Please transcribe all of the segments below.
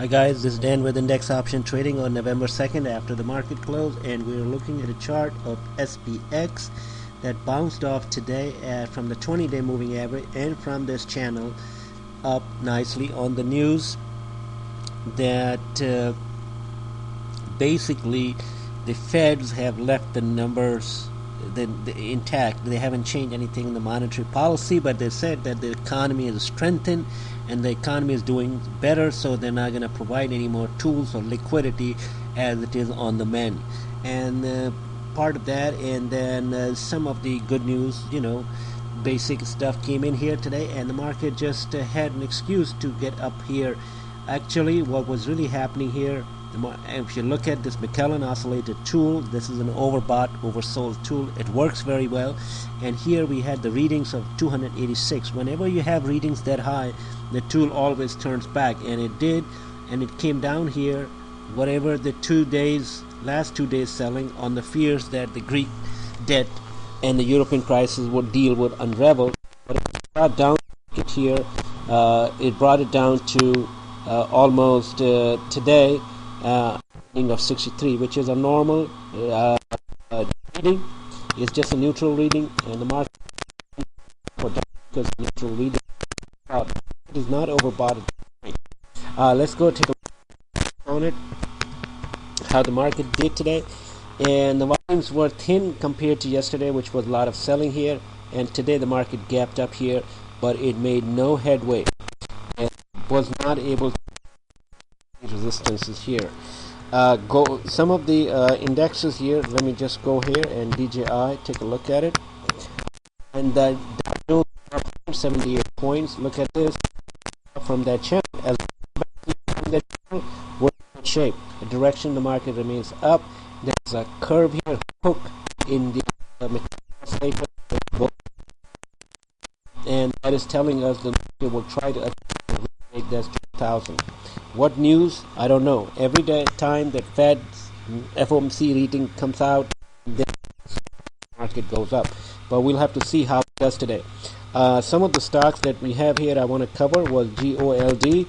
Hi guys, this is Dan with Index Option Trading on November 2nd after the market close, and we're looking at a chart of SPX that bounced off today from the 20-day moving average and from this channel up nicely on the news that basically the Feds have left the numbers intact. They haven't changed anything in the monetary policy, but they said that the economy is strengthened and the economy is doing better, so they're not going to provide any more tools or liquidity as it is on the mend. And part of that, and then some of the good news, basic stuff came in here today, and the market just had an excuse to get up here. Actually, what was really happening here, if you look at this McClellan oscillator tool, this is an overbought, oversold tool. It works very well. And here we had the readings of 286. Whenever you have readings that high, the tool always turns back, and it did, and it came down here. Whatever the last 2 days selling on the fears that the Greek debt and the European crisis would unravel, but it brought down it here. It brought it down to almost today. Of 63, which is a normal reading. It's just a neutral reading, and the market because neutral reading it is not overbought. Let's go take a look on it, how the market did today. And the volumes were thin compared to yesterday, which was a lot of selling here, and today the market gapped up here, but it made no headway and was not able to resistances here. Some of the indexes here. Let me just go here and DJI, take a look at it. And the Dow Jones 78 points. Look at this from that channel. As from that channel, we're in shape. The direction the market remains up. There's a curve here, hook in the oscillator, and that is telling us the market will try to make that 2,000. What news? I don't know. Every time that Fed's FOMC reading comes out, then the market goes up. But we'll have to see how it does today. Some of the stocks that we have here I want to cover was GOLD.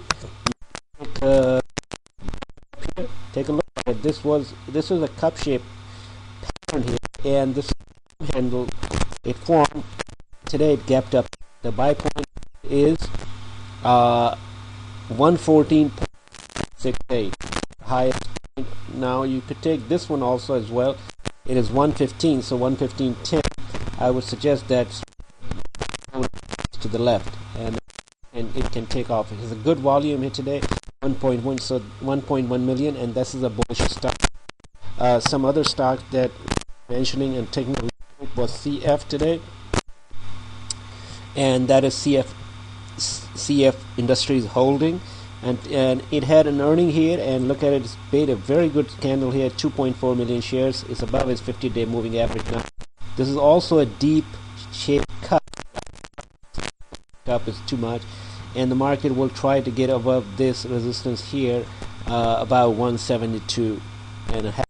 Take a look at it. This was a cup-shaped pattern here, and this handle it formed today. It gapped up. The buy point is 114.68, highest point. Now you could take this one also as well. It is 115, so 115.10. I would suggest that to the left, and it can take off. It has a good volume here today, 1.1, so 1.1 million, and this is a bullish stock. Some other stocks that mentioning and taking a look was CF today, and that is CF Industries Holding, and it had an earning here, and look at it, it's made a very good candle here, 2.4 million shares. It's above its 50-day moving average now. This is also a deep shaped cup. Cup is too much, and the market will try to get above this resistance here, about 172 and a half.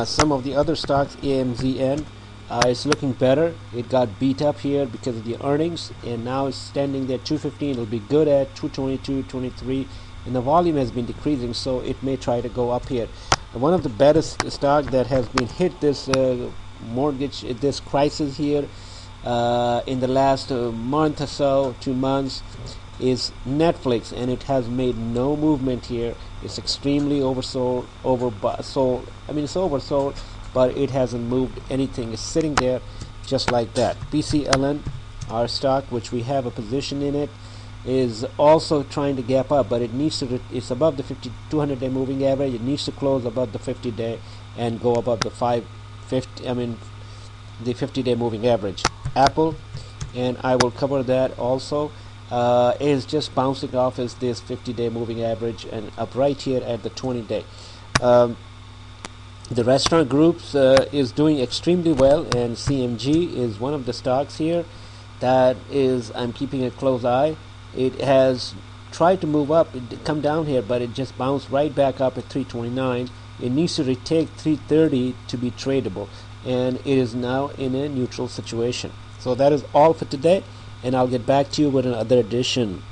Some of the other stocks, AMZN, it's looking better. It got beat up here because of the earnings, and now it's standing there 215. It'll be good at 222, 23, and the volume has been decreasing, so it may try to go up here. One of the baddest stock that has been hit this this crisis here in the last month or so, 2 months, is Netflix, and it has made no movement here. It's extremely oversold. It's oversold, but it hasn't moved anything. It's sitting there just like that. PCLN, our stock, which we have a position in it, is also trying to gap up, but it needs to. It's above the 200-day moving average. It needs to close above the 50-day and go above the 50-day moving average. Apple, and I will cover that also, is just bouncing off as this 50-day moving average and up right here at the 20-day. The restaurant groups is doing extremely well, and CMG is one of the stocks here that is I'm keeping a close eye. It has tried to move up, it come down here, but it just bounced right back up at 329. It needs to retake 330 to be tradable, and it is now in a neutral situation. So that is all for today, and I'll get back to you with another edition.